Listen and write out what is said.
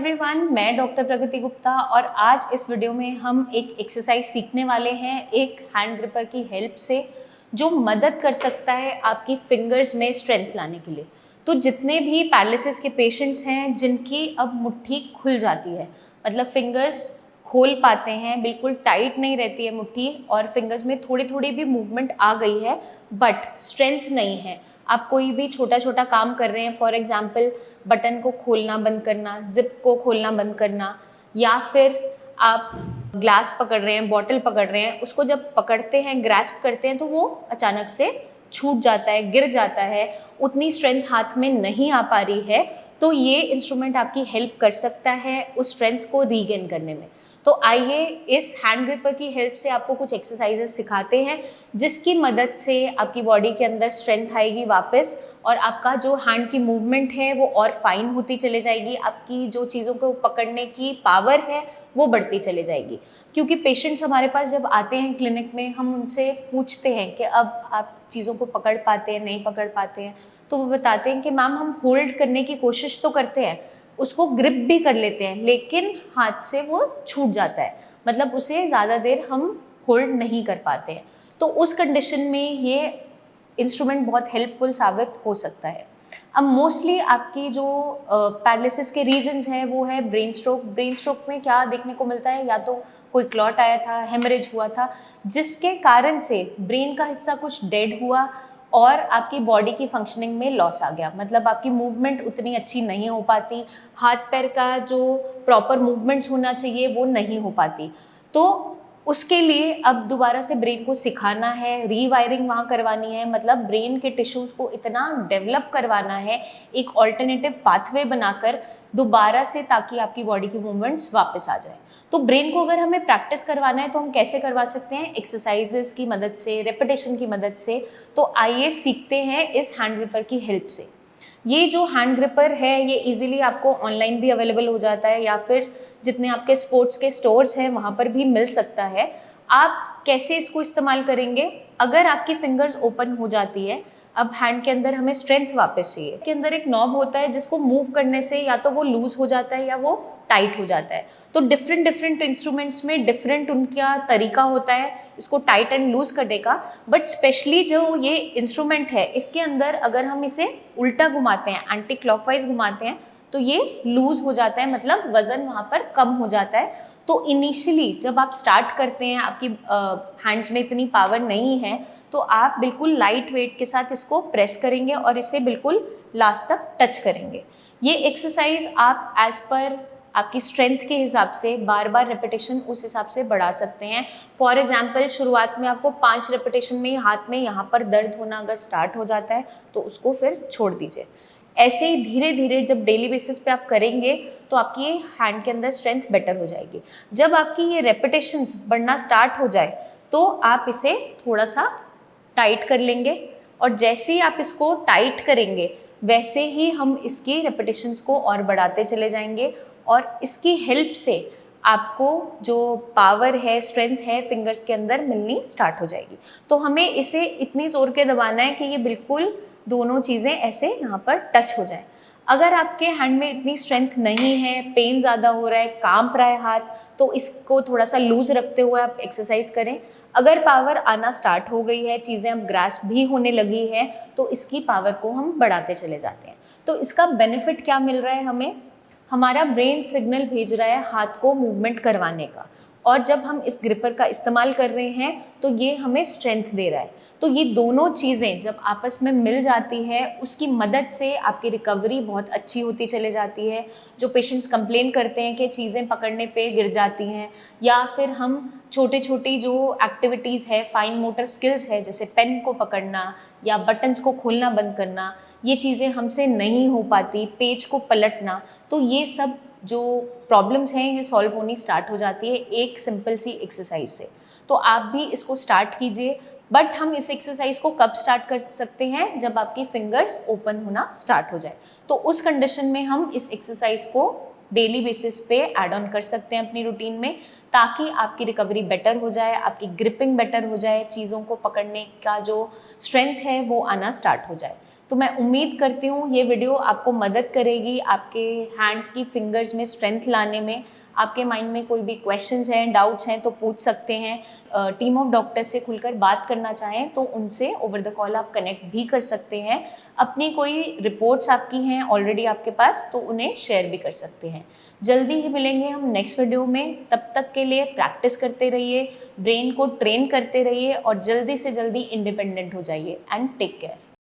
Everyone, मैं doctor प्रगति गुप्ता और आज इस वीडियो में हम एक एक्सरसाइज सीखने वाले हैं एक हैंड ग्रिपर की हेल्प से, जो मदद कर सकता है आपकी फिंगर्स में स्ट्रेंथ लाने के लिए। तो जितने भी पैरालिसिस के पेशेंट्स हैं जिनकी अब मुट्ठी खुल जाती है, मतलब फिंगर्स खोल पाते हैं, बिल्कुल टाइट नहीं रहती है मुट्ठी और फिंगर्स में थोड़ी थोड़ी भी मूवमेंट आ गई है बट स्ट्रेंथ नहीं है। आप कोई भी छोटा छोटा काम कर रहे हैं, फॉर एग्जांपल बटन को खोलना बंद करना, जिप को खोलना बंद करना, या फिर आप ग्लास पकड़ रहे हैं, बॉटल पकड़ रहे हैं, उसको जब पकड़ते हैं, ग्रैस्प करते हैं तो वो अचानक से छूट जाता है, गिर जाता है, उतनी स्ट्रेंथ हाथ में नहीं आ पा रही है। तो ये इंस्ट्रूमेंट आपकी हेल्प कर सकता है उस स्ट्रेंथ को रीगेन करने में। तो आइए इस हैंड ग्रिपर की हेल्प से आपको कुछ एक्सरसाइजेस सिखाते हैं जिसकी मदद से आपकी बॉडी के अंदर स्ट्रेंथ आएगी वापस और आपका जो हैंड की मूवमेंट है वो और फाइन होती चले जाएगी। आपकी जो चीज़ों को पकड़ने की पावर है वो बढ़ती चले जाएगी। क्योंकि पेशेंट्स हमारे पास जब आते हैं क्लिनिक में, हम उनसे पूछते हैं कि अब आप चीज़ों को पकड़ पाते हैं, नहीं पकड़ पाते हैं, तो वो बताते हैं कि मैम हम होल्ड करने की कोशिश तो करते हैं, उसको ग्रिप भी कर लेते हैं, लेकिन हाथ से वो छूट जाता है, मतलब उसे ज़्यादा देर हम होल्ड नहीं कर पाते हैं। तो उस कंडीशन में ये इंस्ट्रूमेंट बहुत हेल्पफुल साबित हो सकता है। अब मोस्टली आपकी जो पैरालिसिस के रीजंस हैं वो है ब्रेन स्ट्रोक। ब्रेन स्ट्रोक में क्या देखने को मिलता है, या तो कोई क्लॉट आया था, हेमरेज हुआ था, जिसके कारण से ब्रेन का हिस्सा कुछ डेड हुआ और आपकी बॉडी की फंक्शनिंग में लॉस आ गया, मतलब आपकी मूवमेंट उतनी अच्छी नहीं हो पाती, हाथ पैर का जो प्रॉपर मूवमेंट्स होना चाहिए वो नहीं हो पाती। तो उसके लिए अब दोबारा से ब्रेन को सिखाना है, रीवायरिंग वहाँ करवानी है, मतलब ब्रेन के टिश्यूज़ को इतना डेवलप करवाना है एक ऑल्टरनेटिव पाथवे बनाकर दोबारा से, ताकि आपकी बॉडी की मूवमेंट्स वापस आ जाए। तो ब्रेन को अगर हमें प्रैक्टिस करवाना है तो हम कैसे करवा सकते हैं? एक्सरसाइजेस की मदद से, रेपिटेशन की मदद से। तो आइए सीखते हैं इस हैंड ग्रिपर की हेल्प से। ये जो हैंड ग्रिपर है ये इजीली आपको ऑनलाइन भी अवेलेबल हो जाता है, या फिर जितने आपके स्पोर्ट्स के स्टोर्स हैं वहाँ पर भी मिल सकता है। आप कैसे इसको इस्तेमाल करेंगे? अगर आपकी फिंगर्स ओपन हो जाती है, अब हैंड के अंदर हमें स्ट्रेंथ वापस चाहिए, इसके अंदर एक नॉब होता है जिसको मूव करने से या तो वो लूज हो जाता है या वो टाइट हो जाता है। तो डिफरेंट डिफरेंट इंस्ट्रूमेंट्स में डिफरेंट उनका तरीका होता है इसको टाइट एंड लूज करने का, बट स्पेशली जो ये इंस्ट्रूमेंट है इसके अंदर अगर हम इसे उल्टा घुमाते हैं, एंटी क्लॉकवाइज घुमाते हैं, तो ये लूज हो जाता है, मतलब वजन वहाँ पर कम हो जाता है। तो इनिशियली जब आप स्टार्ट करते हैं, आपकी हैंड्स में इतनी पावर नहीं है, तो आप बिल्कुल लाइट वेट के साथ इसको प्रेस करेंगे और इसे बिल्कुल लास्ट तक टच करेंगे। ये एक्सरसाइज आप एज पर आपकी स्ट्रेंथ के हिसाब से बार बार रेपिटेशन उस हिसाब से बढ़ा सकते हैं। फॉर एग्जांपल शुरुआत में आपको 5 रेपिटेशन में हाथ में यहाँ पर दर्द होना अगर स्टार्ट हो जाता है तो उसको फिर छोड़ दीजिए। ऐसे ही धीरे धीरे जब डेली बेसिस पे आप करेंगे तो आपकी हैंड के अंदर स्ट्रेंथ बेटर हो जाएगी। जब आपकी ये रेपिटेशंस बढ़ना स्टार्ट हो जाए तो आप इसे थोड़ा सा टाइट कर लेंगे, और जैसे ही आप इसको टाइट करेंगे वैसे ही हम इसकी रेपिटेशंस को और बढ़ाते चले जाएंगे, और इसकी हेल्प से आपको जो पावर है, स्ट्रेंथ है, फिंगर्स के अंदर मिलनी स्टार्ट हो जाएगी। तो हमें इसे इतनी जोर के दबाना है कि ये बिल्कुल दोनों चीज़ें ऐसे यहाँ पर टच हो जाए। अगर आपके हैंड में इतनी स्ट्रेंथ नहीं है, पेन ज़्यादा हो रहा है, कांप रहा है हाथ, तो इसको थोड़ा सा लूज रखते हुए आप एक्सरसाइज करें। अगर पावर आना स्टार्ट हो गई है, चीज़ें अब ग्रास्प भी होने लगी है, तो इसकी पावर को हम बढ़ाते चले जाते हैं। तो इसका बेनिफिट क्या मिल रहा है हमें? हमारा ब्रेन सिग्नल भेज रहा है हाथ को मूवमेंट करवाने का, और जब हम इस ग्रिपर का इस्तेमाल कर रहे हैं तो ये हमें स्ट्रेंथ दे रहा है। तो ये दोनों चीज़ें जब आपस में मिल जाती है उसकी मदद से आपकी रिकवरी बहुत अच्छी होती चले जाती है। जो पेशेंट्स कंप्लेन करते हैं कि चीज़ें पकड़ने पे गिर जाती हैं, या फिर हम छोटी छोटी जो एक्टिविटीज़ है, फाइन मोटर स्किल्स है, जैसे पेन को पकड़ना या बटन्स को खोलना बंद करना, ये चीज़ें हमसे नहीं हो पाती, पेज को पलटना, तो ये सब जो प्रॉब्लम्स हैं ये सॉल्व होनी स्टार्ट हो जाती है एक सिंपल सी एक्सरसाइज से। तो आप भी इसको स्टार्ट कीजिए। बट हम इस एक्सरसाइज को कब स्टार्ट कर सकते हैं? जब आपकी फिंगर्स ओपन होना स्टार्ट हो जाए। तो उस कंडीशन में हम इस एक्सरसाइज को डेली बेसिस पे ऐड ऑन कर सकते हैं अपनी रूटीन में, ताकि आपकी रिकवरी बेटर हो जाए, आपकी ग्रिपिंग बेटर हो जाए, चीज़ों को पकड़ने का जो स्ट्रेंथ है वो आना स्टार्ट हो जाए। तो मैं उम्मीद करती हूँ ये वीडियो आपको मदद करेगी आपके हैंड्स की फिंगर्स में स्ट्रेंथ लाने में। आपके माइंड में कोई भी क्वेश्चंस हैं, डाउट्स हैं तो पूछ सकते हैं। टीम ऑफ डॉक्टर्स से खुलकर बात करना चाहें तो उनसे ओवर द कॉल आप कनेक्ट भी कर सकते हैं। अपनी कोई रिपोर्ट्स आपकी हैं ऑलरेडी आपके पास तो उन्हें शेयर भी कर सकते हैं। जल्दी ही मिलेंगे हम नेक्स्ट वीडियो में। तब तक के लिए प्रैक्टिस करते रहिए, ब्रेन को ट्रेन करते रहिए और जल्दी से जल्दी इंडिपेंडेंट हो जाइए। And take care.